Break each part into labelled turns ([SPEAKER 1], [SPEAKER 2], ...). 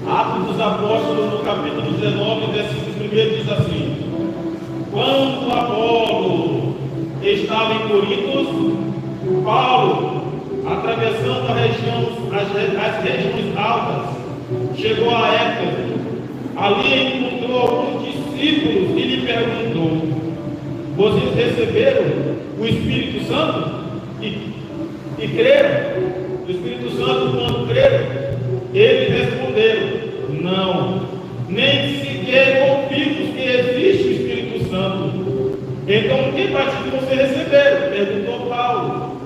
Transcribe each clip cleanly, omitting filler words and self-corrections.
[SPEAKER 1] Atos dos Apóstolos, no capítulo 19, versículo 1, diz assim: quando Apolo estava em Corinto, Paulo, atravessando as regiões altas, chegou a Éfeso. Ali encontrou alguns discípulos e lhe perguntou: vocês receberam o Espírito Santo e creram? O Espírito Santo quando creram? Eles responderam: não, nem sequer ouvimos que existe o Espírito Santo. Então, que batismo vocês receberam? Perguntou Paulo.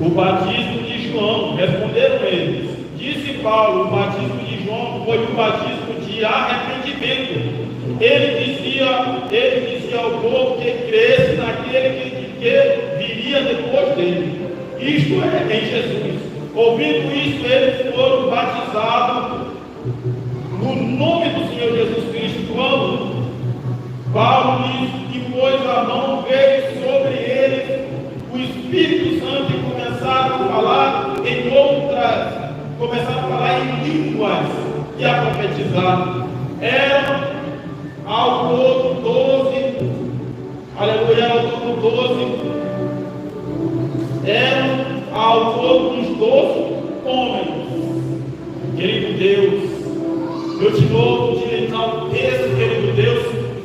[SPEAKER 1] O batismo de João, responderam eles. Disse Paulo: o batismo de João foi um batismo de arrependimento. Ele dizia ao povo que cresce naquele que viria depois dele, isto é, em Jesus. Ouvindo isso, eles foram batizados no nome do Senhor Jesus Cristo. Quando Paulo lhes impôs a mão, veio sobre eles o Espírito Santo e começaram a falar em línguas e a profetizar. Eram ao todo 12, aleluia, ao todo 12, eram ao todo uns 12 homens. Querido Deus, eu te louvo, te enalteço, querido Deus,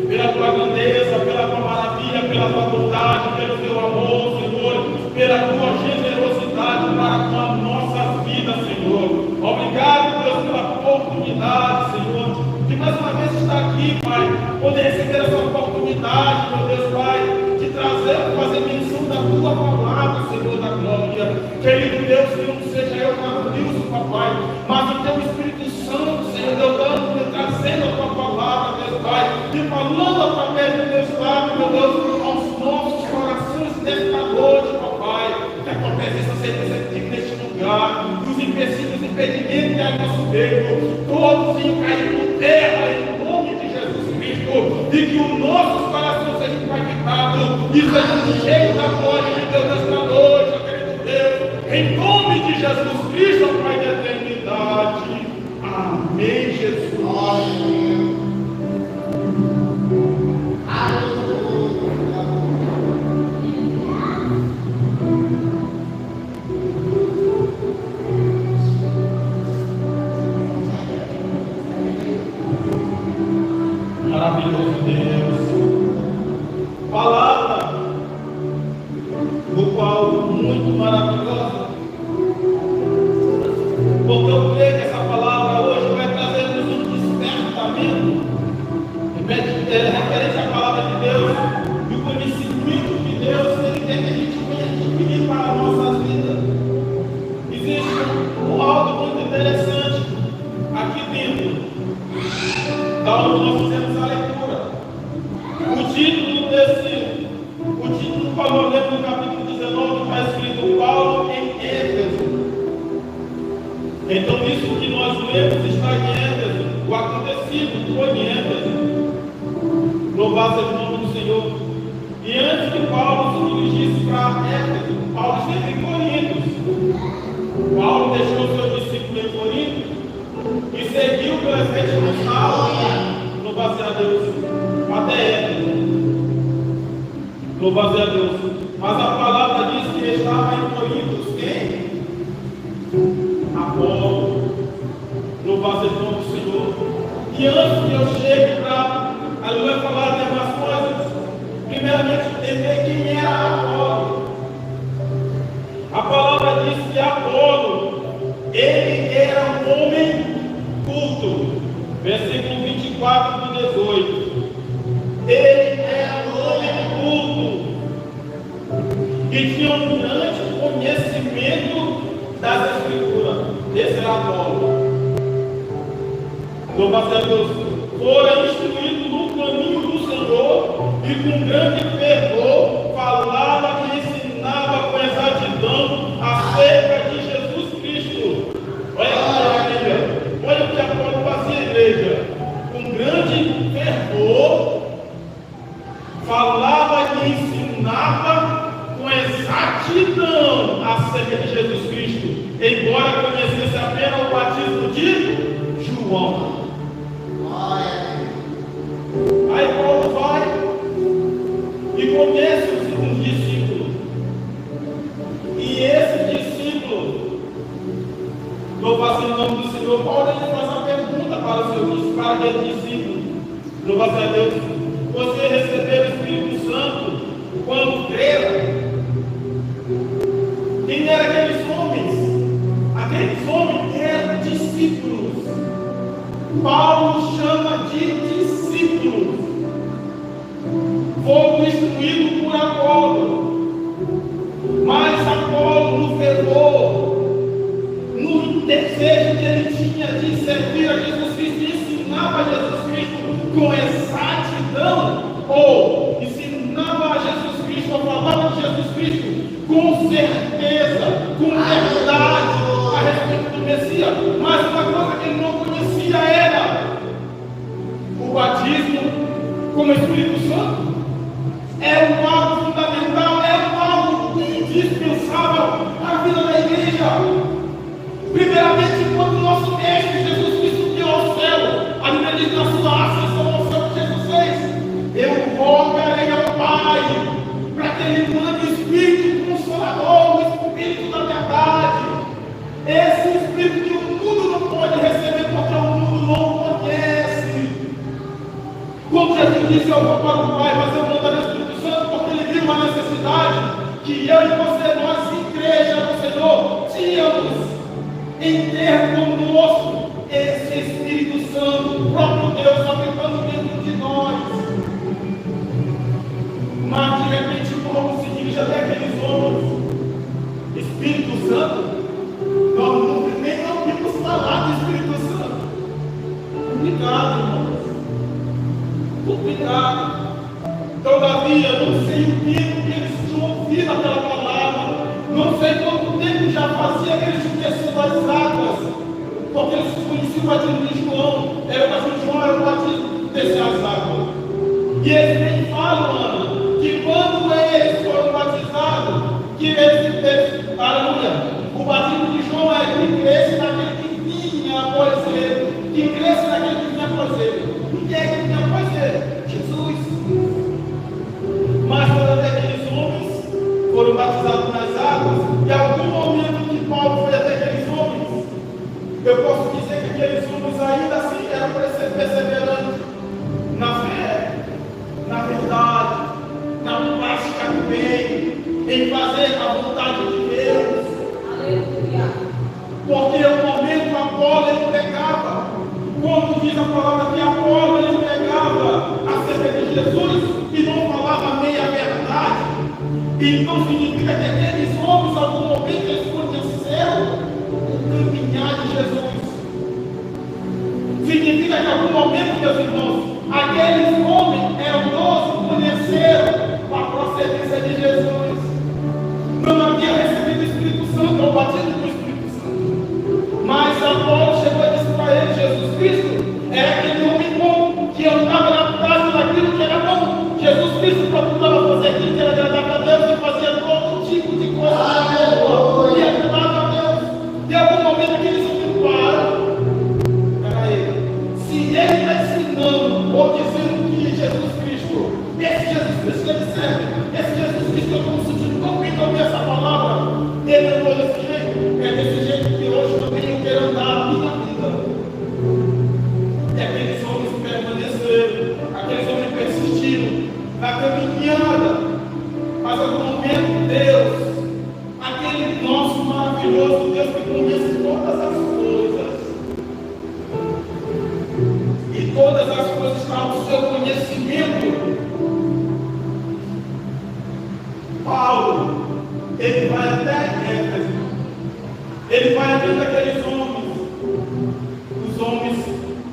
[SPEAKER 1] pela tua grandeza, pela tua maravilha, pela tua bondade, pelo teu amor, Senhor, pela tua generosidade para com a nossa vida, Senhor. Obrigado, Deus, pela oportunidade, Senhor, de mais uma vez estar aqui, Pai, poder receber essa oportunidade, meu Deus, Pai, de fazer menção da tua palavra, Senhor da glória. Querido Deus, que não seja eu maravilhoso, papai, mas o teu Espírito Santo, Senhor, Deus, trazendo a tua palavra, Deus, Pai, e falando através do Deus, meu Deus, aos nossos corações nesta noite, papai, que a tua presença seja aqui neste lugar, que os empecilhos, impedimentos que há em nosso meio, todos venham cair por terra, em nome de Jesus Cristo, e que os nossos corações sejam impactados e sejam cheios da glória de Deus nesta noite, querido Deus, em nome de Jesus Cristo, Pai da eternidade. Amém, Jesus. Amém. Maravilhoso Deus, palavra no qual muito maravilhosa, porque eu creio que essa palavra hoje vai trazer-nos um despertamento referente à palavra de Deus e o conhecimento de Deus que Ele quer que a gente venha adquirir para a nossa vida. Existe algo muito interessante aqui dentro, da onde nós fizemos a leitura. O título qual nós lemos no capítulo 19 está escrito Paulo em Éfeso. Então isso que nós lemos está em Éfeso, o acontecido foi em Éfeso. Louvado seja o nome do Senhor. E antes que Paulo se dirigisse para Éfeso, Paulo esteve em Corinto. Paulo deixou seu discípulo em Corinto e seguiu pelas regiões altas, louvado seja Deus, até Éfeso. Louvado seja Deus. Mas a palavra diz que estava em Corinto quem? Apolo. Louvado seja o nome do Senhor. E antes que eu chegue para falar de algumas coisas, primeiramente entender quem era Apolo. A palavra diz que Apolo, ele era um homem culto. Versículo 24 do 18. Ele era um homem culto e tinha um grande conhecimento das Escrituras. Esse era Apolo. Louvado seja Deus. Fora instruído no caminho do Senhor e com grande fervor falava e ensinava com exatidão acerca de Jesus Cristo. Olha a maravilha. Olha o que Apolo fazia, igreja. Com grande fervor falava e ensinava com exatidão acerca de Jesus Cristo, embora conhecesse apenas o batismo de Louva-se o nome do Senhor. Paulo ele faz uma pergunta para aquele discípulo. Louva-se a Deus. Você recebeu o Espírito Santo quando creram? Quem eram aqueles homens? Aqueles homens eram discípulos. Paulo chama de discípulos. Foram instruídos por Apolo. Mas Apolo nos levou no desejo que ele tinha de servir a Jesus Cristo e ensinava a Jesus Cristo com exatidão, ou ensinava a Jesus Cristo, a palavra de Jesus Cristo com certeza, com verdade a respeito do Messias. Mas uma coisa que ele não conhecia era o batismo como Espírito Santo. É um algo fundamental, é um algo indispensável à vida da igreja. Primeiramente, quando o nosso mestre Jesus Cristo deu ao céu, a Bíblia diz na sua ascensão ao céu que Jesus fez: eu rogarei ao Pai para que Ele mande o Espírito Consolador, o Espírito da verdade. Esse Espírito que o mundo não pode receber porque o mundo não conhece. Como Jesus disse: eu vou para o Pai, mas eu mandarei o Espírito Santo, porque Ele viu uma necessidade que eu e você, nós, igreja do Senhor, tínhamos em ter conosco esse Espírito Santo, o próprio Deus habitando dentro de nós. Mas de repente Paulo se dirige até aqueles homens: Espírito Santo? Nós nem ouvimos falar do Espírito Santo. Complicado, irmãos. Complicado. Todavia, não sei o tempo que eles tinham ouvido aquela palavra, não sei quanto tempo já fazia que eles conheciam das águas, porque eles conheciam o batismo de João. Era o batismo de João, era o batismo descer as águas. E eles nem falam, Ana, que quando eles foram batizados, que eles aleluia, o batismo de João é que cresce naquele que vinha após ele, que cresce naquele que vinha após ele. E quem é que vinha após ele? Jesus. Mas todos aqueles homens foram batizados nas águas, e algum momento que Paulo foi até aqueles homens, eu posso dizer que aqueles homens ainda assim eram perseverantes na fé, na verdade, na prática do bem, em fazer a vontade de Deus. Aleluia. Porque o momento Apolo ele pegava, quando diz a palavra que Apolo ele pegava acerca de Jesus e não falava meia verdade, então significa que aqueles homens, em algum momento, eles conheceram o caminhar de Jesus. Significa que em algum momento, meus irmãos, aqueles homens eram conheceram a procedência de Jesus. Não havia recebido o Espírito Santo, ou batismo do Espírito Santo. Mas Apolo chegou e disse para ele: Jesus Cristo era aquele homem bom, que andava na base daquilo que era bom. Jesus Cristo procurava fazer aquilo que era agradável a Deus e fazia todo tipo de coisa boa e agradável a Deus. De algum momento aqueles homens param. Peraí, se ele está ensinando ou dizendo que Jesus Cristo, esse Jesus Cristo que ele serve, esse Jesus Cristo que eu estou sentindo tão bem ouvir essa palavra, ele não foi desse jeito, é desse jeito que hoje também eu quero andar a minha vida. E aqueles homens permaneceram, aqueles homens persistiram na caminhada, mas algum momento Deus, aquele nosso maravilhoso Deus que conhece todas as coisas, e todas as coisas estão no seu conhecimento, Paulo, ele vai até Éfeso, ele vai até aqueles homens, os homens,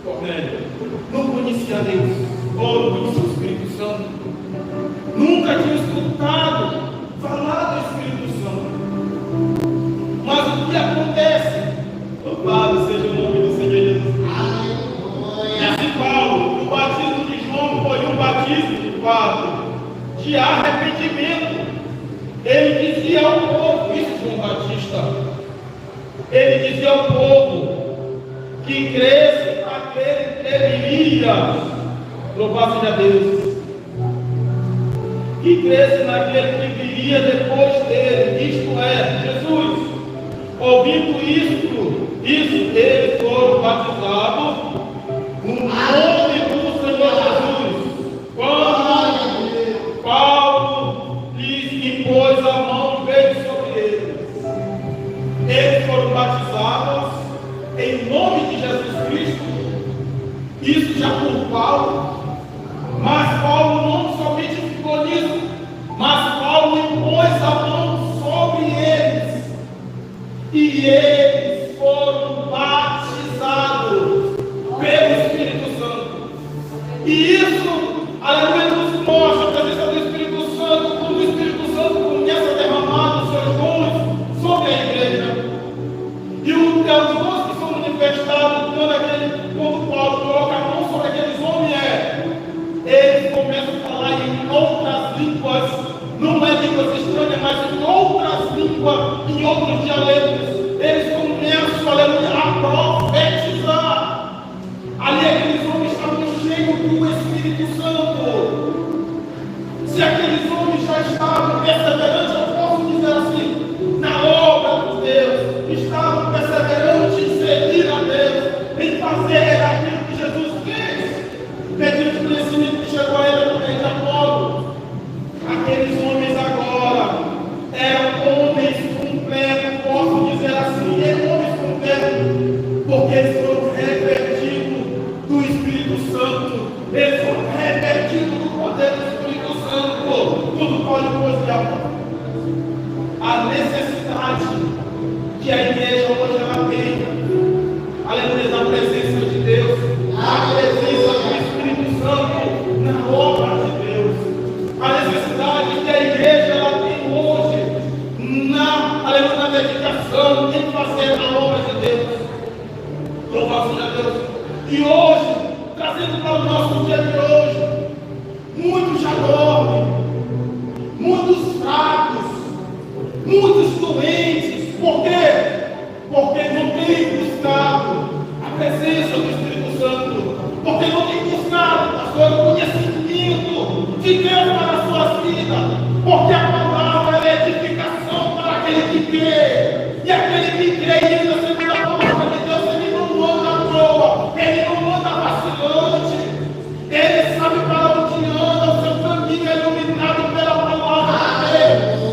[SPEAKER 1] Cornélio, não conhecia Deus, ou não conhecia o Espírito Santo, nunca tinha escutado falar do Espírito Santo. Mas o que acontece? Louvado seja o nome do Senhor Jesus. Disse Paulo: o batismo de João foi um batismo, de arrependimento. Ele dizia ao povo, isso João Batista, ele dizia ao povo que cresce aquele que ele iria, louvado seja Deus, que cresce naquele que viria depois dele, isto é, Jesus. Ouvindo isto, Isso, eles foram batizados no nome do Senhor Jesus. Quando Paulo lhes impôs a mão e veio sobre eles, eles foram batizados em nome de Jesus Cristo. Isso já por Paulo. Mas Paulo não somente ficou nisso, mas Paulo impôs a mão sobre eles. E eles foram batizados pelo Espírito Santo. E isso, aleluia, nos mostra a presença do Espírito Santo, quando o Espírito Santo começa a derramar os seus dons sobre a igreja. E os dons que são manifestados quando Paulo coloca a mão sobre aqueles homens eles começam a falar em outras línguas, não é línguas estranhas, mas em outras línguas, em outros dialetos. Eles começam, aleluia, a profetizar. Ali aqueles homens estavam cheios do Espírito Santo. Se aqueles homens já estavam perseverantes, eu posso dizer assim, na obra de Deus, estavam perseverantes em servir a Deus, em fazer aquilo que Jesus fez, mediante o conhecimento que chegou a ele através de Apolo. Aqueles homens agora eram homens completos, posso dizer assim, homens completos, porque eles foram revestidos do Espírito Santo, eles foram revestidos do poder do Espírito Santo. Tudo pode coisa. A necessidade que a igreja hoje ela tem, aleluia, da presença de Deus, a presença do Espírito Santo na obra de Deus, a necessidade que a igreja ela tem hoje aleluia, na dedicação em fazer a obra de Deus. Louvado seja Deus. E hoje, trazendo para o nosso dia de hoje, muitos já dormem, muitos fracos, muitos doentes. Por quê? Porque não tem buscado a presença do Espírito Santo, porque não tem buscado, pastor, o conhecimento de Deus para a sua vida, porque a palavra é edificação para aquele que crê, e aquele que crê e ainda segundo a palavra de Deus, ele não anda à toa, ele não anda vacilante, ele sabe para onde anda, o seu caminho é iluminado pela palavra de Deus.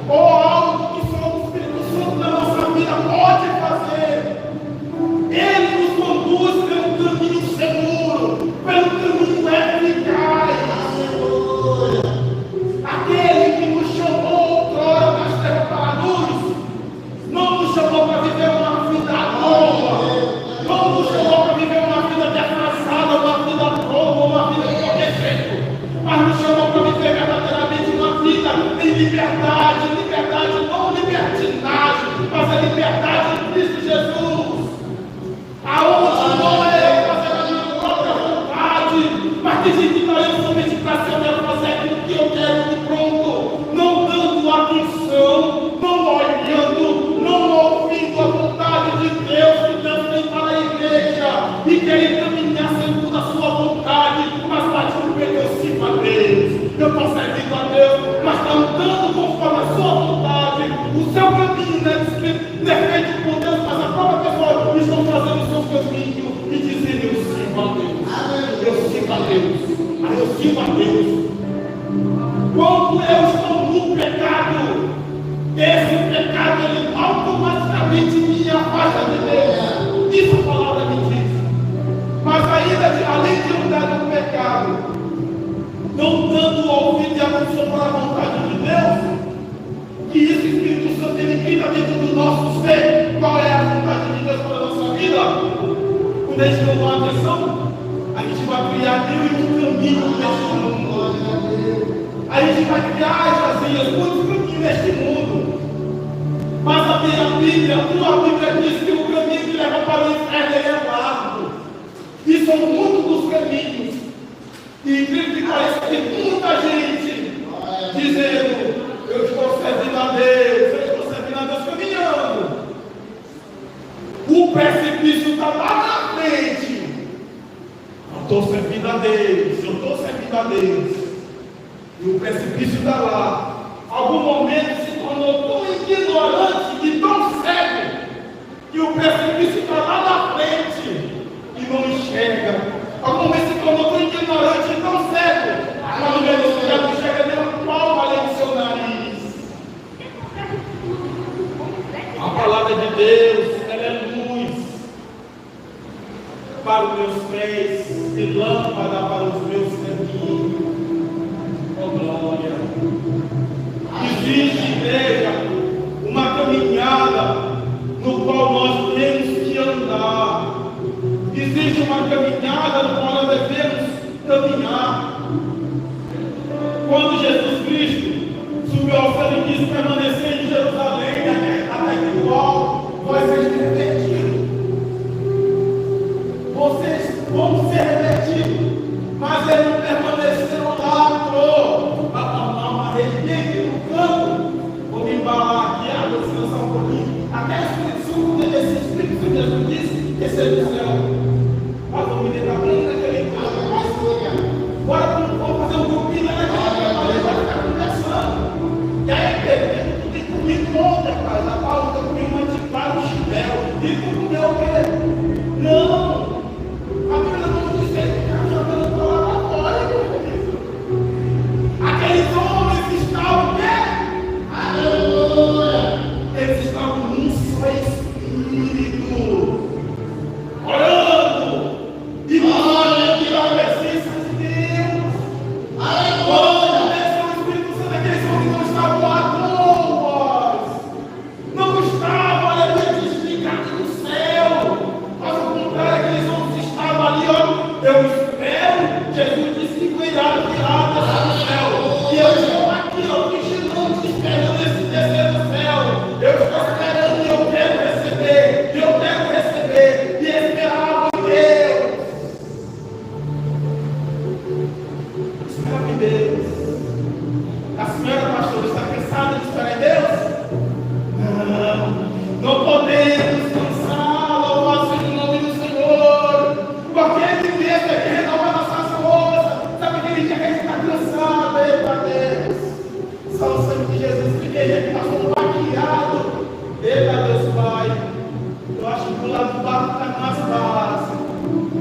[SPEAKER 1] Ou algo que só o Espírito Santo na nossa vida pode fazer. Ele nos conduz pelo caminho seguro, pelo caminho eficaz. Aquele que nos chamou outrora das terras para a luz, não nos chamou para viver uma vida boa, não nos chamou para viver uma vida defasada, uma vida boa, uma vida de qualquer jeito, mas nos chamou para viver verdadeiramente uma vida em liberdade, não libertinagem, mas a liberdade em Cristo Jesus. Aonde não é eu fazer a minha própria vontade, mas decidindo eu somente para ser eu quero fazer aquilo que eu quero e pronto, não dando atenção, não olhando, não ouvindo a vontade de Deus que Deus tem para a igreja e querer caminhar segundo a sua vontade, mas bate no peito, eu sigo a Deus, eu estou servindo a Deus, mas está andando conforme a sua vontade, o seu caminho não é feito por Deus, mas a própria pessoa estão fazendo o seu caminho e dizendo: eu sigo a Deus, eu sigo a Deus, eu sigo a Deus. Quando eu estou no pecado, esse pecado ele automaticamente me afasta de Deus. Isso a palavra me diz. Mas ainda, além de andar no pecado, não dando ouvido e atenção para a vontade de Deus, que isso Espírito Santo ele grita dentro do nosso ser, qual é a vontade de Deus para a nossa vida. Quando a gente não dá atenção, a gente vai criar mil e um caminhos neste mundo. A gente vai criar, Jasias, muitos caminhos neste mundo. Mas a Bíblia, a tua Bíblia diz que o caminho que leva para o inferno é largo. E são muitos os caminhos. E incrível que pareça, tem muita gente dizendo: eu estou servindo a Deus, eu estou servindo a Deus caminhando. O precipício está lá na frente. Eu estou servindo a Deus, eu estou servindo a Deus. E o precipício está lá. Algum momento se tornou tão ignorante e tão cego que para os meus pés e lâmpada para os meus caminhos. Oh glória! Existe, igreja, uma caminhada no qual nós temos que andar. Existe uma caminhada no qual nós devemos caminhar. Quando Jesus Cristo subiu ao céu e quis permanecer em Jerusalém, até que o alto vai ser revertido. Vocês vão ser revertidos, mas ele não permaneceu lá, uma rede no campo. Vou me embalar aqui, a descansar um pouquinho. Até o Espírito Santo, esse Espírito Santo, Jesus disse, descer do céu. Mas vamos me deixar bem naquele caso, bora fazer um grupinho lá naquele vai ficar conversando. E aí, Pedro, tu tem comigo ontem, rapaz, a Paulo tem comigo um antiquário, um chinelo, e tu comeu o quê? Não! A Bíblia não diz que ele fica jogando para lá para fora, aqueles homens estavam o quê? Aleluia! Eles estavam num só espírito, orando, e olha que a presença de Deus. Aleluia! Desce o Espírito Santo, aqueles homens não estavam à toa, não estavam, aleluia, desligados do céu. Mas ao contrário, aqueles homens estavam ali, ó, eu espero. Jesus disse que cuidado, virado do céu. E eu estou aqui, ó, vigilante, esperando esse descer do céu. Eu estou esperando e eu quero receber. Eu quero receber. E esperava em Deus. Esperava em Deus. A senhora pastora está cansada de esperar em Deus? Não podemos cansar. Louvado seja o nome do Senhor. Porque Ele mesmo é que renova nossas forças. Sabe aquele dia que a gente está cansado? Eita Deus. Só o sangue de Jesus, porque Ele é que nós somos maquiados. Eita Deus Pai. Eu acho que o lado do barco está mais fácil.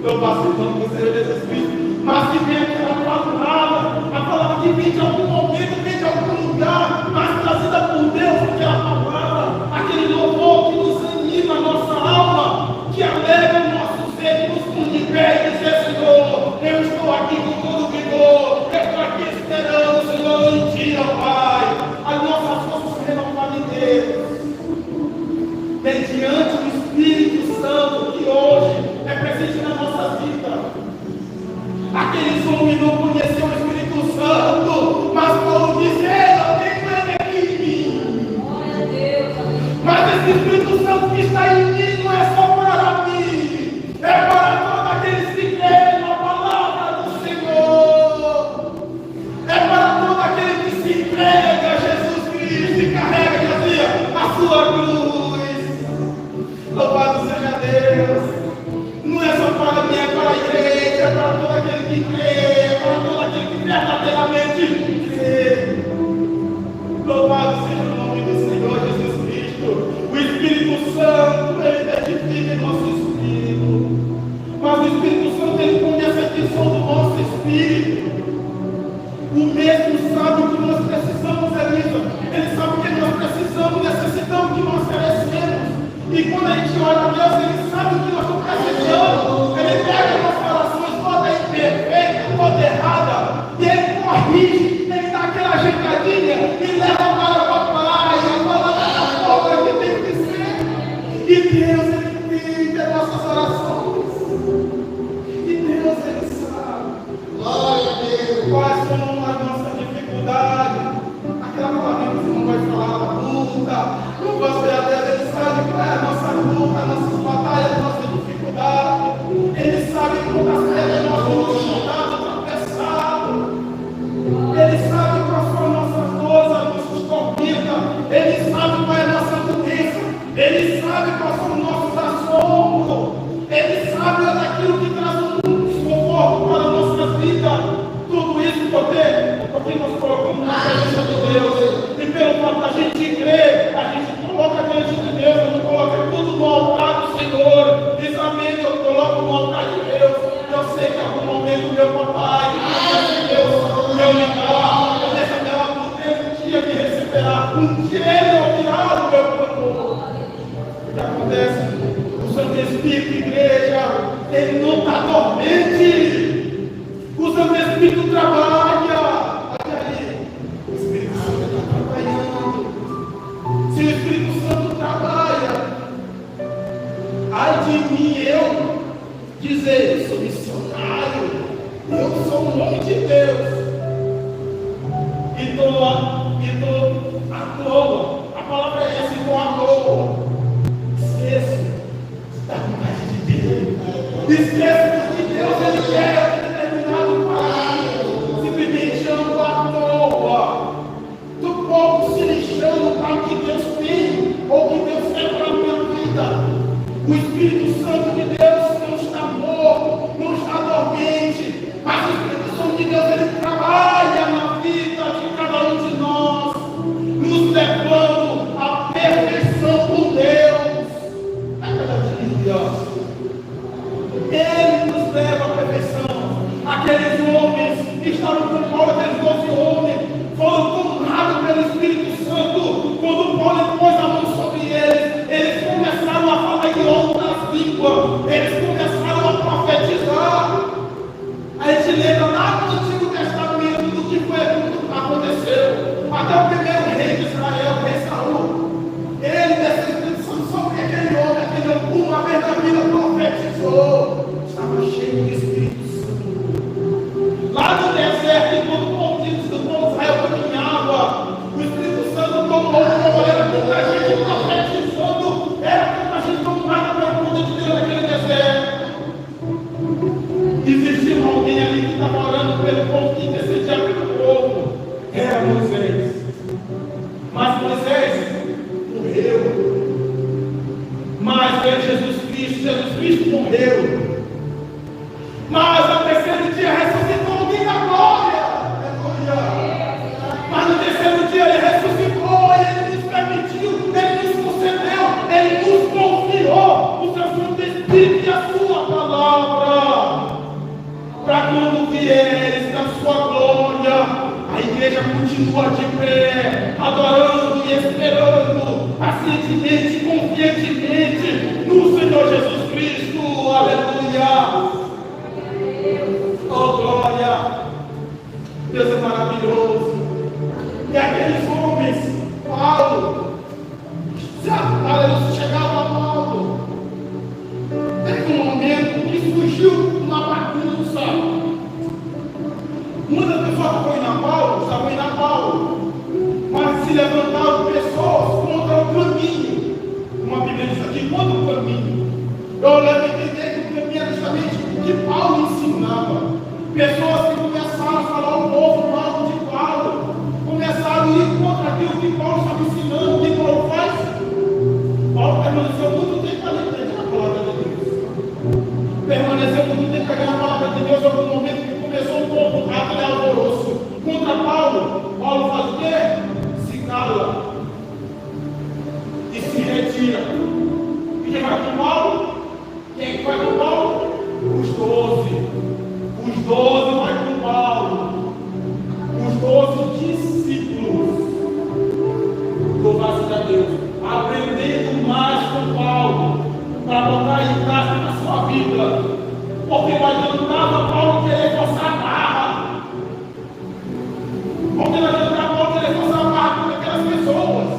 [SPEAKER 1] Eu passo então com o Senhor Jesus Cristo. Mas que vem aquela palavra, a palavra que vem de algum momento, vem de algum lugar, mas trazida por Deus, aquela palavra, aquele louvor que nos anima a nossa alma, que alegra o nosso ser, que nos põe de pé e dizer, Senhor, eu estou aqui com todo vigor, eu estou aqui esperando, Senhor, em Ti, ó Pai. As nossas forças se renovam em Deus, mediante o Espírito Santo que hoje é presente na nossa vida. Aqueles homens não conheciam o Espírito Santo, mas Paulo disse, eu tenho ele aqui em mim. Glória a Deus. Mas esse Espírito Santo que está em mim não é só para mim, é para todos aqueles que creem na palavra do Senhor. É para todo aquele que se entrega a Jesus Cristo e carrega a sua cruz. Louvado seja Deus. Não é só para mim, é para a igreja, é para todo aquele que crê, é para todo aquele que verdadeiramente crê. Louvado seja o nome do Senhor Jesus Cristo. O Espírito Santo, Ele edifica em nosso espírito. Mas o Espírito Santo, Ele conhece a intenção do nosso espírito. O mesmo sabe o que nós precisamos, Elisa. Ele sabe o que nós precisamos, necessitamos, o que nós carecemos. E quando a gente olha a Deus, Ele sabe o que nós estamos precisando. Ele pega as nossas orações toda imperfeita, toda errada, e Ele corrige, Ele dá aquela ajeitadinha e leva para o papai, a palavra da forma que tem que ser. E Deus, Ele entende as nossas orações. E Deus, Ele sabe. Glória a Deus. Quais são as nossas dificuldades? Aquela palavra que você não vai falar na luta. Não gosto de Deus, Ele sabe qual é a nossa luta, as nossas batalhas, as nossas dificuldades. Ele sabe quantas vezes nós vamos chutar, tropeçado. Ele sabe quais são as nossas dores, as nossas tormentas. Ele sabe qual é a nossa doença. Ele sabe quais são os nossos assombros. Ele sabe daquilo que traz um desconforto para a nossa vida. Tudo isso porque nós colocamos na presença de Deus. E pelo fato da gente crer, a gente coloca diante de Deus, a gente coloca tudo no altar do Senhor. Diz amém, eu coloco no altar de Deus. Eu sei que em algum momento meu papai, meu ligar, eu deixo dela por Deus, um dia me receberá. Um dia Ele ouvirá o meu clamor. O que acontece? O Santo Espírito, igreja, ele não está dormente. O Santo Espírito trabalha. Olha aí, o Espírito Santo está trabalhando. Se o Espírito Santo trabalha, ai de mim eu dizer, eu sou missionário, eu sou um homem de Deus. E estou à toa. A palavra é essa, estou à toa. Esqueço da vontade de Deus. Esqueço que Deus ele quer determinado para simplesmente ando à toa. Do pouco se lixando para o que Deus tem ou o que Deus quer para a minha vida. O Espírito Santo de Deus não está morto, não está dormente, mas o Espírito Santo de Deus ele trabalha na vida de cada um de nós, nos levando à perfeição com Deus. Ele nos leva à perfeição. Aqueles homens que estavam com Paulo, aqueles 12 homens, foram tomados pelo Espírito Santo. Quando Paulo pôs a mão sobre eles, eles começaram a falar em outras línguas, eles começaram a profetizar. A gente lembra lá no Antigo Testamento do que foi aconteceu. Até o primeiro rei de Israel, o rei Saul, ele desceu sobre aquele homem, uma vez na vida profetizou. Estava cheio de Espírito Santo. Lá no deserto, enquanto o povo de Israel caminhava, o Espírito Santo tomou era muita gente profetizando, era muita gente tomada pela conta de Deus naquele deserto. Existia alguém ali que estava orando pelo povo, que decidia pelo povo. Era Moisés. Mas Moisés morreu. Mas veio Jesus Cristo morreu. Mas no terceiro dia ressuscitou alguém da glória. Mas no terceiro dia ele ressuscitou, ele nos permitiu, ele nos concedeu, ele nos confiou o seu Santo Espírito e a sua palavra. Para quando vieres na sua glória, a igreja continua de pé, adorando e esperando, pacientemente, confiantemente no Senhor Jesus Cristo. Aleluia! Oh glória! Deus é maravilhoso. E aqueles homens, Paulo, chegava a Paulo. Teve um momento que surgiu uma bagunça. Muitas pessoas estavam indo a Paulo, mas se levantaram pessoas contra o caminho. Uma Bíblia diz aqui, contra o caminho. Eu levo a entender que o caminho era justamente o que Paulo ensinava. Pessoas que começaram a falar o povo mal de Paulo, começaram a ir contra aquilo que Paulo estava ensinando. O que Paulo faz? Paulo permaneceu muito tempo ali dentro da palavra de Deus. Permaneceu muito tempo ali na palavra de Deus. Em algum momento que começou um pouco rápido e alvoroço contra Paulo, Paulo faz o quê? Se cala e se retira. E quem vai com Paulo? Quem vai com Paulo? Os 12. Os 12 vai com Paulo. Os 12 discípulos. Louvado a Deus. Aprendendo mais com Paulo. Para botar em prática na sua vida. Porque não adiantava Paulo querer forçar a barra. Porque não adiantava Paulo querer forçar a barra com aquelas pessoas.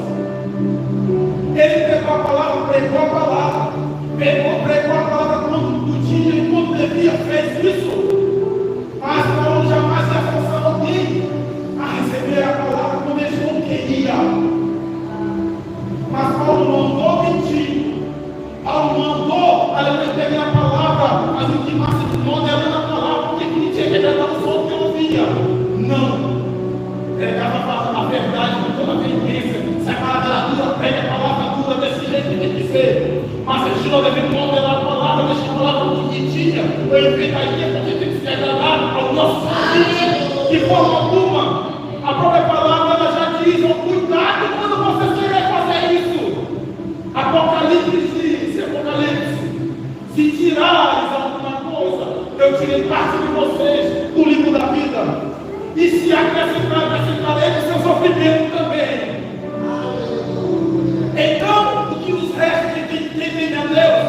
[SPEAKER 1] Ele pegou a palavra, pregou a palavra. Pregou a palavra quando tinha e quando devia, fez isso. Mas Paulo jamais ia forçar alguém a receber a palavra quando ele não queria. Mas Paulo mandou mentir. Paulo mandou pegar a palavra, mas o que mais se moderando a palavra, porque ele tinha que agradar os outros que ouvia. Não. Pregava a verdade com toda a veemência. Se a palavra era dura, prega a palavra dura desse jeito que tem que ser. Mas a gente não deve moderar a palavra, deixar a palavra bonitinha, ou enfeitaria, porque tem que se agradar ao nosso Deus. De forma alguma, a própria palavra ela já diz: oh, cuidado quando você querer fazer isso. Apocalipse diz, se tirares alguma coisa, eu tirei parte de vocês do livro da vida. E se acrescentarei o seu sofrimento também. Então, o que nos resta de quem tem a Deus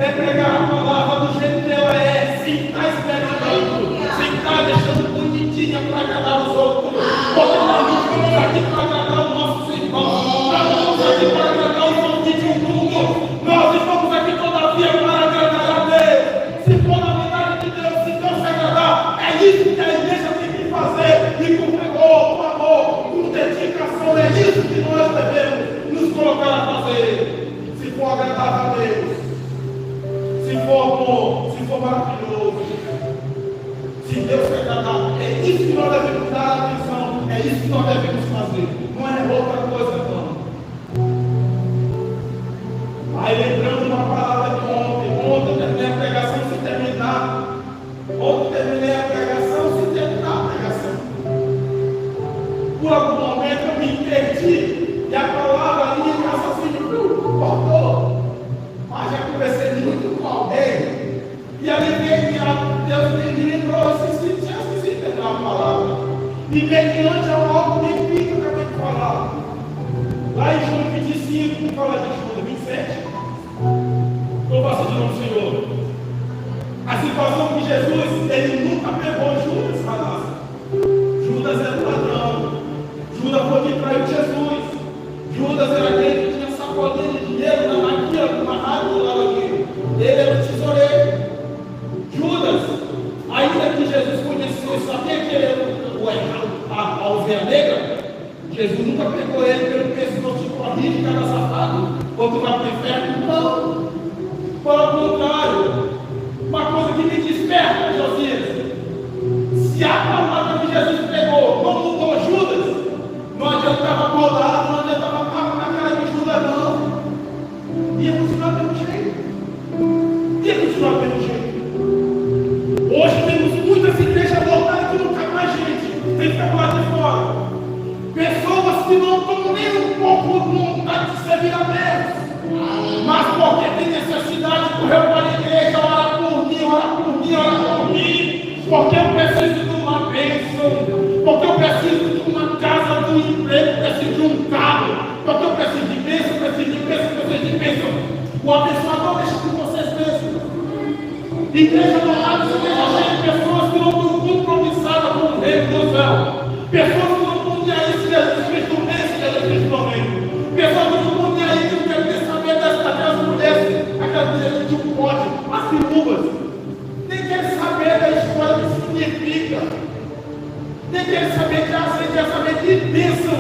[SPEAKER 1] é pregar a palavra do jeito que ela é, sem estar experimentando, sem estar deixando bonitinha para agradar os outros. Porque nós não estamos aqui para agradar os nossos irmãos, nós não estamos aqui para agradar os ouvintes do mundo, nós estamos aqui todavia para agradar a Deus. Se for na vontade de Deus, se Deus se agradar, é isso que a igreja tem que fazer, e com fervor, com amor, com dedicação, é isso que nós devemos nos colocar a fazer. Se for agradável a Deus, se for bom, se for maravilhoso, se Deus se agradar, é isso que nós devemos dar atenção, é isso que nós devemos fazer, não é outra coisa não. Aí lembrando uma palavra de ontem terminei a pregação sem terminar, ontem terminei a pregação sem terminar a pregação. Por algum momento eu me perdi e a palavra ali em raciocínio cortou. Mas já conversei muito com alguém e ali veio que Deus me lembrou, tinha esquecido de dar uma palavra. E mediante algo bem que eu acabei de falar. Lá em João 25, fala de João 27. Louva-se de nome do Senhor. A situação que Jesus, ele nunca pegou Judas para nós. Judas era o ladrão. Judas foi quem traiu Jesus. Judas era aquele que tinha sacolinha de dinheiro na maquila, numa rádio lá aqui. Ele era o tesoureiro. Judas, ainda que Jesus conheceu, sabia que ele era a ovelha negra, Jesus nunca pegou ele pelo pescoço, tipo a rica, cara safado, ou tu vai para o inferno. Não. Pelo contrário, uma coisa que me desperta, Josias, se a palavra que Jesus pegou não mudou Judas, não adiantava colar, não adiantava papo na cara de Judas, não. Ia continuar pelo jeito. Ia continuar pelo jeito. Hoje temos muitas igrejas lotadas que não cabe mais gente, tem que ficar lá de fora. Pessoas que não estão nem um pouco com vontade de servir a Deus. Mas porque tem necessidade, correu para a igreja, ora por mim, ora por mim, ora por mim, porque eu preciso de uma bênção, porque eu preciso de uma casa, de um emprego, preciso de um carro, porque eu preciso de bênção, preciso de bênção, preciso de bênção. O abençoador deixa que vocês bênção. Igreja do lado, igreja cheia de pessoas que não estão compromissadas com o reino do céu, pessoas que não estão nem aí se Jesus Cristo vem, se Jesus Cristo não vem, pessoas que não estão nem aí que não querem saber das mulheres, aquelas mulheres de um pote, as viúvas, nem querem saber da história que significa, nem querem saber de azeite, querem saber de bênção,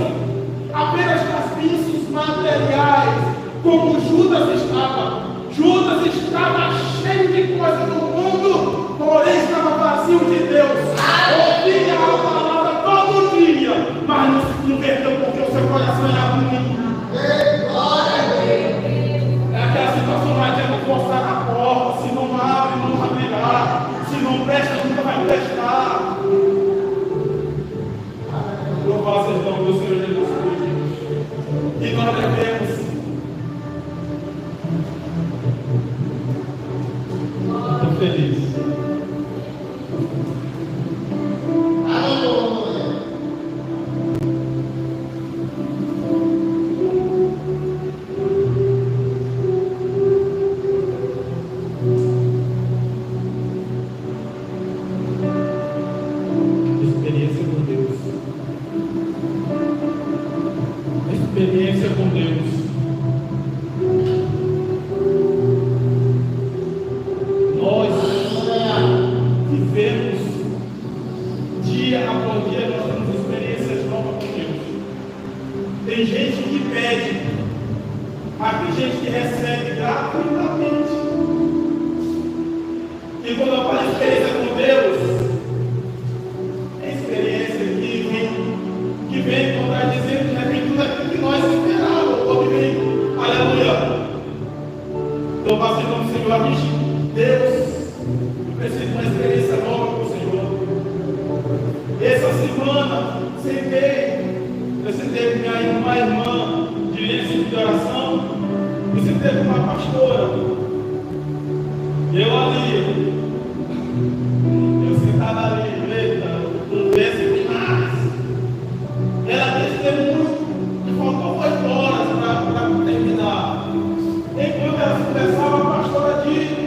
[SPEAKER 1] apenas das bênçãos materiais, como Judas estava. Judas estava cheio de coisas do mundo, porém estava vazio de Deus. Ouvia a palavra todo dia, mas não se converteu porque o seu coração era ruim. É aquela situação, não adianta forçar a porta, se não abre, não abrirá, se não presta, nunca vai prestar. Louvado seja o nome do Senhor Jesus Cristo. E nós devemos feliz. Experiência com Deus. Experiência com Deus. Tem gente que pede, mas tem gente que recebe gratuitamente. E quando eu falo experiência com Deus, é experiência que vem contradizendo de repente tudo aquilo que nós esperávamos. Ou que vem, aleluia. Então, passei como o Senhor amigo, Deus, eu preciso de uma experiência nova com o Senhor. Essa semana, teve uma irmã de líder de oração, você teve uma pastora. Eu ali, eu sentado ali, eita, não desce demais. Ela testemunhou que faltou 8 horas para terminar. Enquanto ela conversava, a pastora disse: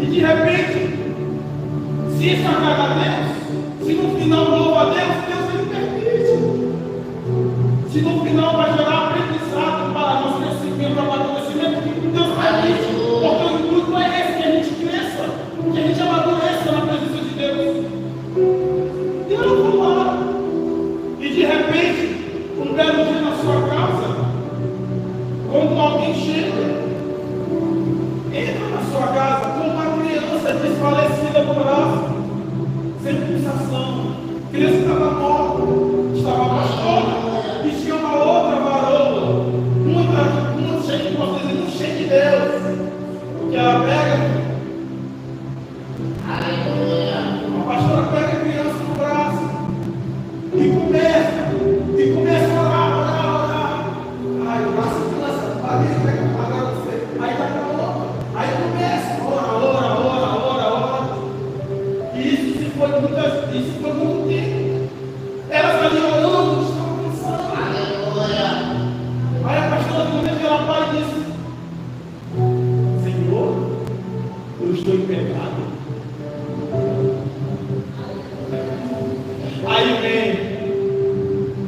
[SPEAKER 1] E de repente, se isso agrada a Deus, se no final louva a Deus, Deus ele permite. Se no final vai gerar aprendizado para nosso crescimento, para amadurecimento, Deus permite. Porque o intuito não é esse, que a gente cresça, que a gente amadureça na presença de Deus. Deus vai lá. E de repente, um belo dia na sua casa, quando alguém chega, entra na sua casa com uma criança desfalecida no braço, sem pulsação. A criança estava morta, estava pastora, e tinha uma outra varoa, uma cheia de vocês, não cheia de Deus, porque ela pega, a pastora pega a criança no braço e começa a orar. Ai, o braço cansa, pega agora você, aí vai para outra, aí começa, ora. E isso foi muito tempo. Elas ali orando, estavam pensando. Aí a pastora do momento que ela para e disse: Senhor, eu estou em pecado. Aí vem,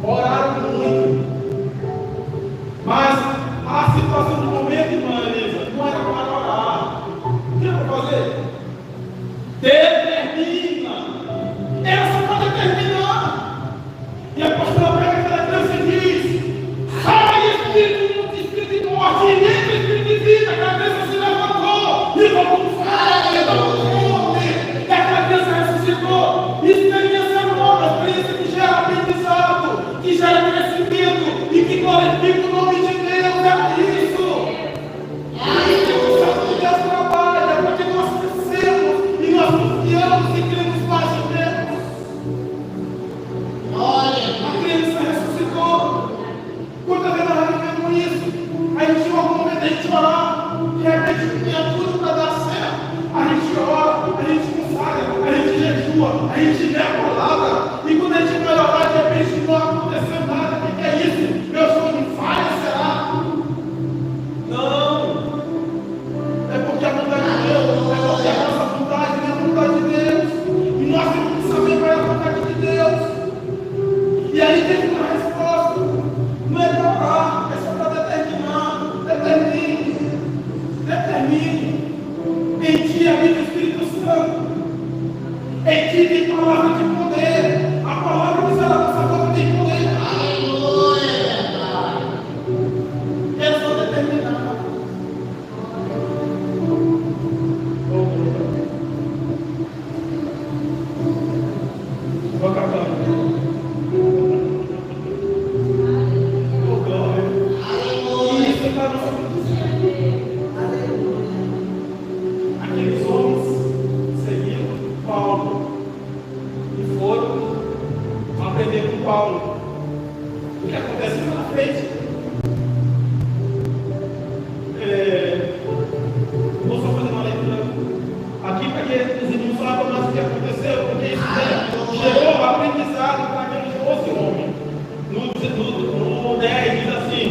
[SPEAKER 1] oraram muito, mas a situação do momento, irmã Elisa, não era para orar. O que era para fazer? Determina. Era só para determinar. E a pastora pega aquela criança e diz: sai, espírito de morte, e entra espírito de vida. Aquela criança se levantou e voltou com fome, e aquela criança ressuscitou. Isso devia ser uma experiência que gera aprendizado, que gera crescimento e que glorifica o nome de Deus. É isso. O Deus trabalha para que nós crescemos e nós confiamos e cremos mais em Deus. A criança ressuscitou. Quantas vezes nós vivemos isso? A gente chega algum momento, a gente orar, de repente tinha tudo para dar certo. A gente ora, a gente consagra, a gente jejua, a gente lê a palavra, e quando a gente vai orar, de repente não aconteceu nada. O que é isso? Meu sonho falha, será? Não. É porque a vontade de Deus, é porque a nossa vontade não é a vontade de Deus. E nós temos que saber qual é a vontade de Deus. E aí tem uma resposta. Não é para orar, é só para determinar. Determine. Em ti habita o Espírito Santo. Em ti tem palavra de poder. A palavra que sai da nossa boca tem poder. É só determinar. Vou acabar. Isso é para nós. Aqueles homens seguiram Paulo e foram aprender com Paulo. O que acontece lá na frente? Vou só fazer uma leitura aqui para que os irmãos saibam mais o que aconteceu, porque isso gerou um aprendizado para aqueles 12 homens. No 10 diz assim: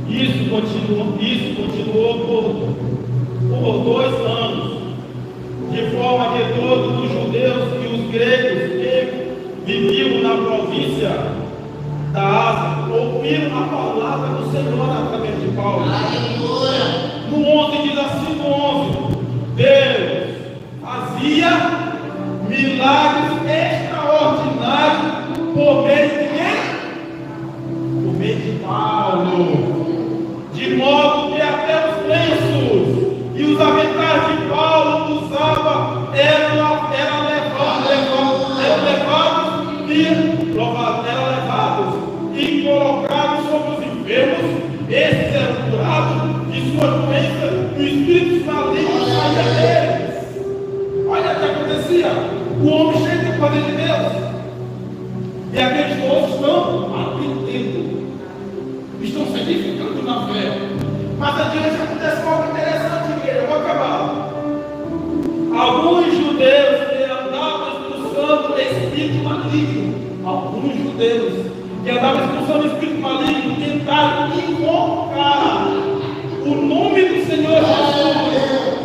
[SPEAKER 1] isso continuou por 2 anos, de forma que todos os judeus e os gregos que viviam na província da Ásia ouviram a palavra do Senhor através de Paulo. No 11 diz assim: no 11, Deus fazia milagres extraordinários por meio de quem? Por meio de Paulo. De modo que até os lenços e os aventais de Paulo usava eram levados e colocados sobre os enfermos. Esses eram curados de sua doença e o espírito maligno saía deles. Olha o que acontecia. O homem cheio do poder de Deus. E aqueles outros estão aprendendo, estão se edificando na fé. Mas adiante acontece algo interessante, igreja. Eu vou acabar. Alguns judeus que andavam expulsando espírito maligno, tentaram invocar o nome do Senhor Jesus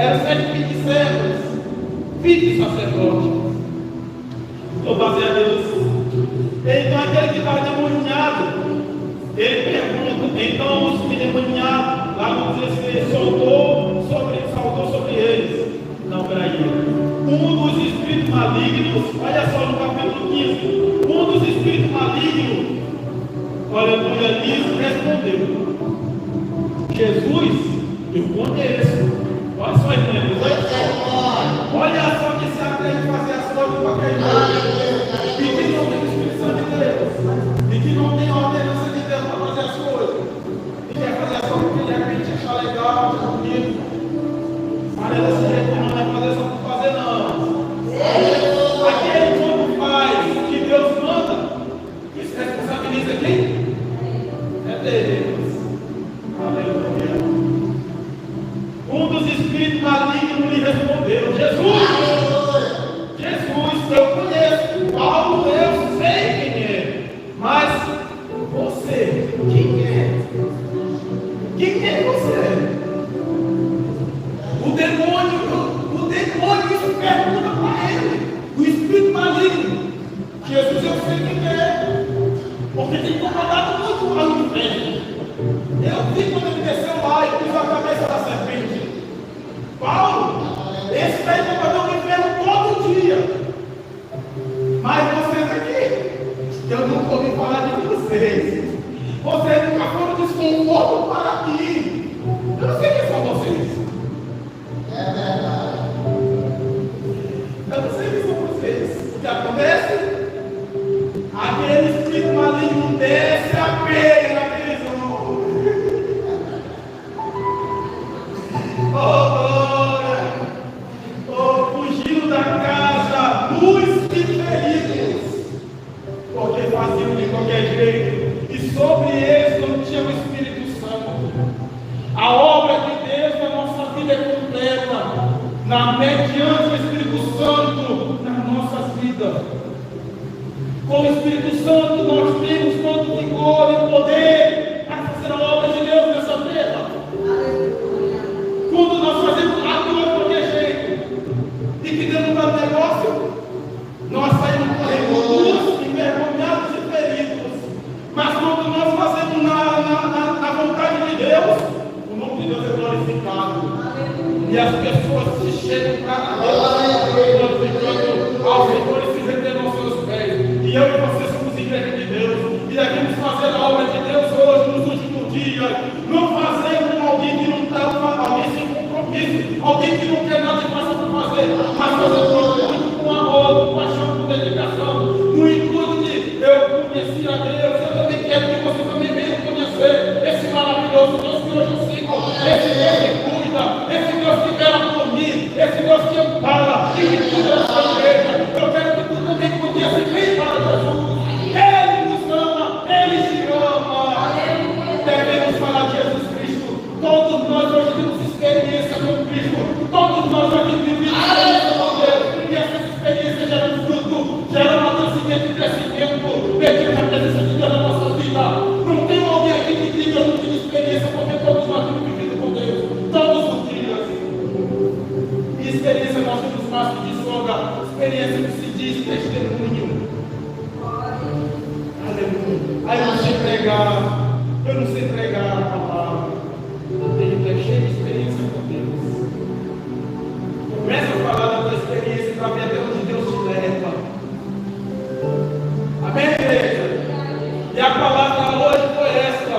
[SPEAKER 1] Eram 7 feitiçeiros, filhos de sacerdote. Louvado a Deus. Então aquele que estava endemoniado, ele pergunta, então os endemoniados, lá no 16, saltou sobre eles. Não, peraí. Um dos espíritos malignos, olha só no capítulo 15, um dos espíritos malignos, aleluia, lhes respondeu: Jesus, eu conheço. Olha só, irmãos, olha só que se atreve a fazer as coisas para qualquer coisa, e que não tem o Espírito Santo de Deus, e que não tem a ordenança de Deus para fazer as coisas, e quer fazer as coisas porque de repente achar legal, achar bonito. Olha desse jeito, não é fazer só por fazer, não. Aquele quando faz o que Deus manda, isso responsabiliza quem? É Deus. Aleluia. Um dos espíritos malignos lhe respondeu: Jesus, eu conheço. Paulo, eu sei quem é. Mas você, quem é? Quem é você? O demônio isso pergunta para ele. O espírito maligno. Jesus, eu sei quem é. Porque tem incomodado muito lá no inferno. Eu vi quando ele desceu lá e pôs a cabeça da serpente. Paulo, esse está incomodando o inferno todo dia. Mas vocês aqui, eu nunca ouvi falar de vocês. Vocês nunca foram desconforto para mim. Eu não sei quem são vocês. É verdade. Eu não sei quem são vocês. O que acontece? Aquele espírito maligno desce a pena naqueles homens. Fugindo da casa dos feridos, porque faziam de qualquer jeito, e sobre eles não tinha o Espírito Santo. A obra de Deus na nossa vida é completa, mediante o Espírito Santo nas nossas vidas. Com o Espírito Santo nós temos todo vigor e poder para fazer a obra de Deus nessa terra. Quando nós fazemos a tua de qualquer jeito e que Deus não dá negócio, nós saímos correndo envergonhados e feridos. Mas quando nós fazemos na vontade de Deus, o nome de Deus é glorificado. E as pessoas se chegam para Deus, glorificando ao Senhor e se rendendo aos seus pés. E eu e você somos igreja de Deus e devemos fazer a obra de Deus hoje, nos últimos dias. Não fazer com alguém que não está, alguém sem compromisso, alguém que não quer nada de fazer para fazer, mas fazer com amor, com paixão, com dedicação, no intuito de eu conheci a Deus. Eu também quero que você também venha conhecer esse maravilhoso Deus que hoje eu sigo, esse Deus que cuida, esse Deus que vela por mim, esse Deus que ampara e que cuida da sua igreja. Eu quero que tu também conheça e vem para Jesus. Ele nos ama, Ele te ama. Devemos falar de Jesus Cristo. Todos nós hoje temos experiência com Cristo. Todos nós hoje vivemos experiência com Deus. E essa experiência gera um fruto, gera um amadurecimento e crescimento mediante a presença de Deus na nossa vida. Não tem alguém aqui que diga eu não tive experiência, porque todos nós temos vivido com Deus. Todos os dias. E experiência nós temos mais que de sogra. Experiência que se diz testemunho. Aleluia. Aí eu não sei pregar a palavra. Eu tenho que ter cheio de experiência com Deus. Começa a falar da tua experiência para ver até onde Deus te leva. Amém, igreja? E a palavra hoje foi esta.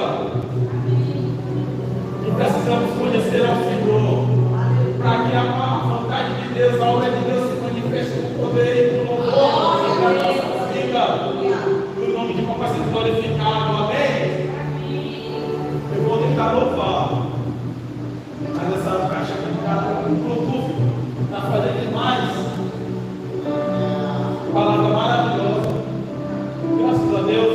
[SPEAKER 1] E precisamos conhecer ao Senhor para que a vontade de Deus, a obra de Deus se manifeste com poder e com louvor na nossa vida. O nome de papai seja glorificado. Amém? Eu vou tentar louvar. Mas essa caixa aqui está no Bluetooth. Está fazendo demais. Palavra maravilhosa. Graças a Deus.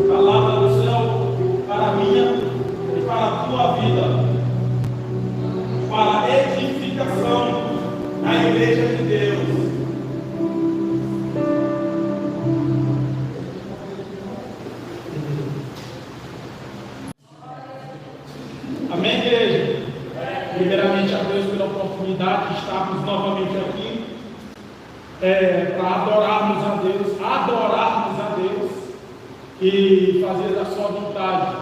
[SPEAKER 1] Palavra do céu para a minha e para a tua vida. primeiramente a Deus pela oportunidade de estarmos novamente aqui, para adorarmos a Deus e fazer a sua vontade.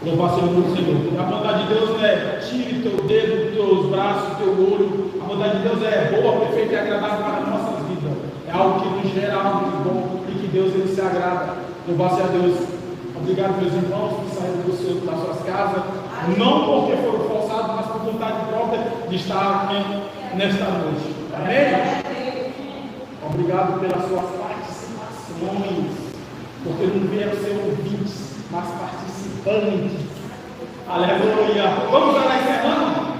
[SPEAKER 1] Louvado seja o Senhor. A vontade de Deus é tire teu dedo, teus braços, teu olho. A vontade de Deus é boa, perfeita e agradável para as nossas vidas. É algo que nos gera algo de bom e que Deus ele se agrada. Louvado seja Deus. Obrigado, meus irmãos, que saíram das suas casas, não porque foram forçados, mas por vontade própria de estar aqui nesta noite. Amém? Obrigado pelas suas participações, porque não vieram ser ouvintes, mas participantes. Aleluia! Vamos orar encerrando?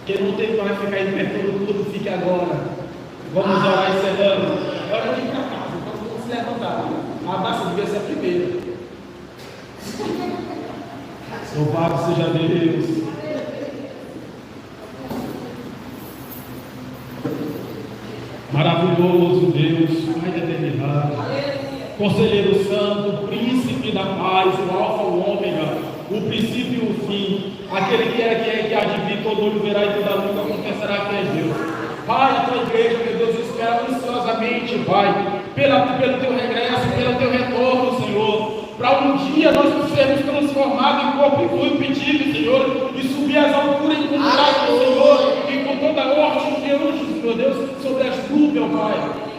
[SPEAKER 1] Quem não tem para ficar em pé todo mundo, fique agora. Vamos orar encerrando. Agora vem para casa, então vamos se levantar. A massa devia ser a primeira. Louvado seja Deus. Maravilhoso Deus, Pai da eternidade, Conselheiro Santo, Príncipe da paz, o Alfa, o Ômega, o princípio e o fim, aquele que é que há de vir, todo olho verá e toda língua confessará que é Deus. Pai, a tua igreja, meu Deus, espera ansiosamente, Pai, pelo teu regresso, pelo teu retorno, Senhor, para um dia nós sermos transformados em corpo e fluido pedido, Senhor, e subir às alturas e comunidade do Senhor, e com toda a ordem de anjos, meu Deus, sobre as nuvens, Pai,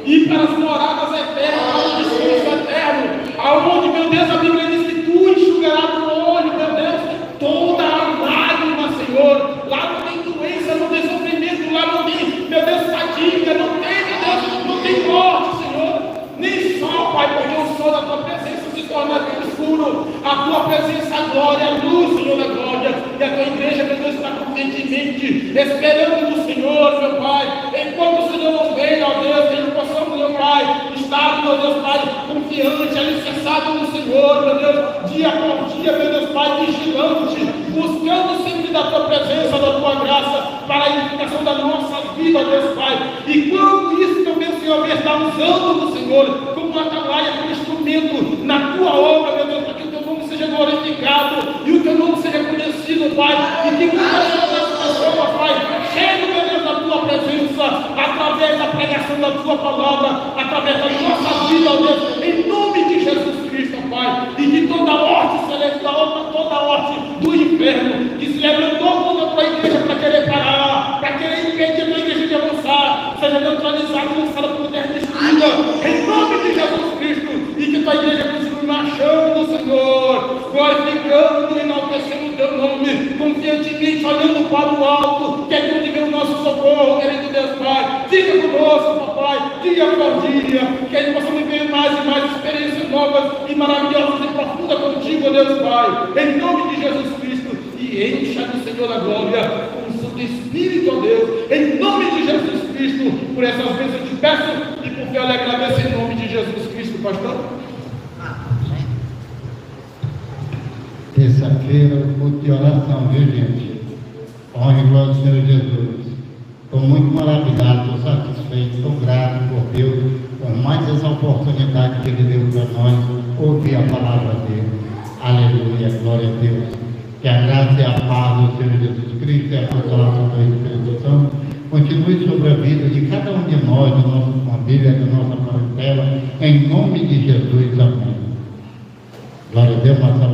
[SPEAKER 1] e para as moradas eternas, para o descanso eterno, aonde, meu Deus, a Bíblia diz que tu enxugarás no olho, meu Deus, toda a lágrima, Senhor. Lá não tem doença, não tem sofrimento, lá não tem, meu Deus, fadiga, não tem, meu Deus, não tem morte, Senhor, nem sol, Pai, porque o sol da tua presença se torna escuro, a tua presença, a glória, a luz, Senhor da glória, e a tua igreja, meu Deus, está confiantemente esperando no Senhor, meu Pai, enquanto o Senhor não vem, ó Deus, que nós possamos, meu Pai, estar, meu Deus, Pai, confiante, alicerçado no Senhor, meu Deus, dia por dia, meu Deus, Pai, vigilante, buscando sempre da tua presença, da tua graça, para a edificação da nossa vida, ó Deus, Pai, e quando isso também, Senhor, está usando no Senhor, como uma atalaia, como instrumento na tua obra, meu Deus, para que o teu nome seja glorificado e o teu nome seja conhecido, Pai, e que muitas pessoas, Pai, cheguem, meu Deus, da tua presença, através da pregação da tua palavra, através da nossa vida, ó Deus, em nome de Jesus Cristo, Pai, e que toda a morte celestial, toda a morte do inferno, que se levantou contra a tua igreja para querer parar, para querer impedir a tua igreja de avançar, seja neutralizada e lançada por terra destruída, em nome de Jesus Cristo, e que tua igreja continue marchando no Senhor, glorificando e enaltecendo o teu nome, confiantemente olhando para o alto, que é de onde vem o nosso socorro, querido Deus Pai. Fica conosco, papai, dia por dia, que a gente possa viver mais e mais experiências novas e maravilhosas e profundas contigo, Deus Pai, em nome de Jesus Cristo, e encha do Senhor da glória com o Santo Espírito, ó Deus, em nome de Jesus Cristo. Por essas vezes eu te peço e por fé eu lhe agradeço em nome de Jesus Cristo, pastor.
[SPEAKER 2] Terça-feira, culto de oração, viu, gente? Honra e glória ao Senhor Jesus. Estou muito maravilhado, estou satisfeito, estou grato por Deus, por mais essa oportunidade que Ele deu para nós ouvir a palavra dele. Aleluia, glória a Deus. Que a graça e a paz do Senhor Jesus Cristo e a consolação do Espírito Santo continue sobre a vida de cada um de nós, da nossa família, da nossa parentela, em nome de Jesus, amém. Glória a Deus, nossa